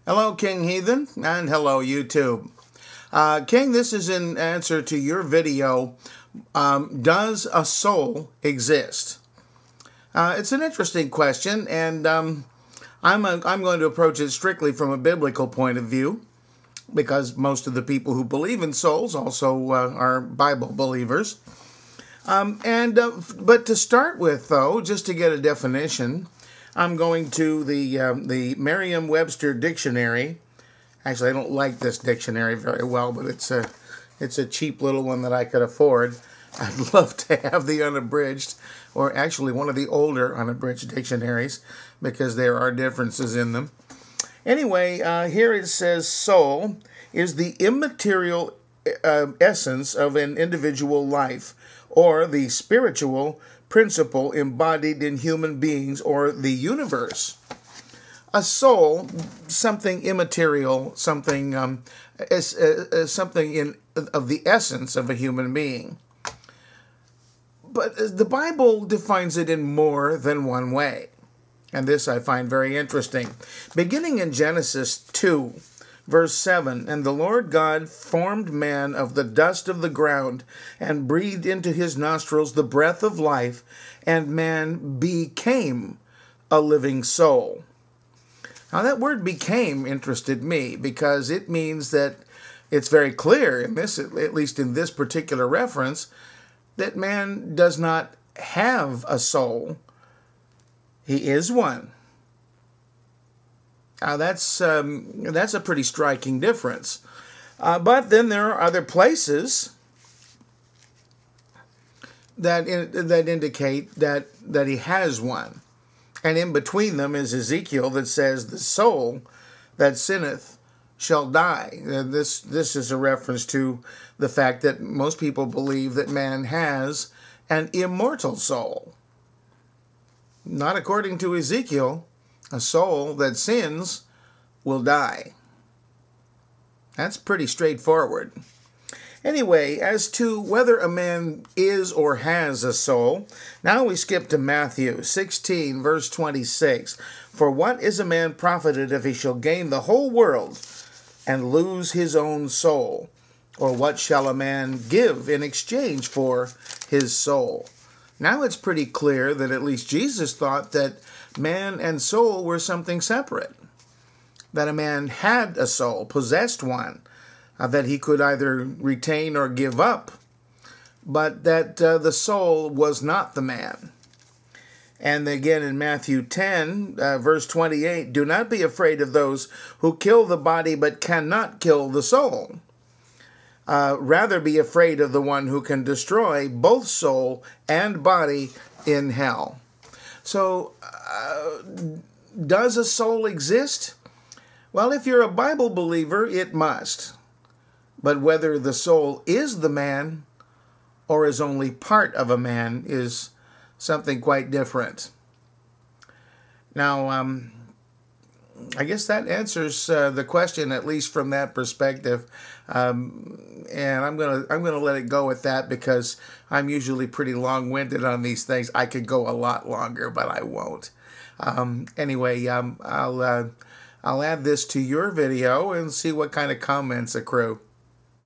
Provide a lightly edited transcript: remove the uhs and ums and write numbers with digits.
Hello, King Heathen, and hello, YouTube. King, this is in answer to your video, Does a Soul Exist? It's an interesting question, and I'm going to approach it strictly from a biblical point of view, because most of the people who believe in souls also are Bible believers. But to start with, though, just to get a definition, I'm going to the Merriam-Webster dictionary. Actually, I don't like this dictionary very well, but it's a cheap little one that I could afford. I'd love to have the unabridged, or actually one of the older unabridged dictionaries, because there are differences in them. Anyway, here it says soul is the immaterial essence of an individual life, or the spiritual principle embodied in human beings or the universe. A soul, something immaterial, something something of the essence of a human being. But the Bible defines it in more than one way, and this I find very interesting. Beginning in Genesis 2, verse 7, "And the Lord God formed man of the dust of the ground, and breathed into his nostrils the breath of life, and man became a living soul." Now that word "became" interested me, because it means that it's very clear in this, at least in this particular reference, that man does not have a soul. He is one. Now that's a pretty striking difference. But then there are other places that indicate that he has one. And in between them is Ezekiel that says, "The soul that sinneth shall die." This is a reference to the fact that most people believe that man has an immortal soul. Not according to Ezekiel. A soul that sins will die. That's pretty straightforward. Anyway, as to whether a man is or has a soul, now we skip to Matthew 16, verse 26. "For what is a man profited if he shall gain the whole world and lose his own soul? Or what shall a man give in exchange for his soul?" Now it's pretty clear that at least Jesus thought that man and soul were something separate. That a man had a soul, possessed one, that he could either retain or give up, but that the soul was not the man. And again in Matthew 10, verse 28, "Do not be afraid of those who kill the body but cannot kill the soul. Rather be afraid of the one who can destroy both soul and body in hell." So, does a soul exist? Well, if you're a Bible believer, it must. But whether the soul is the man or is only part of a man is something quite different. Now, I guess that answers the question, at least from that perspective. And I'm gonna let it go at that, because I'm usually pretty long-winded on these things. I could go a lot longer, but I won't. Anyway, I'll add this to your video and see what kind of comments accrue.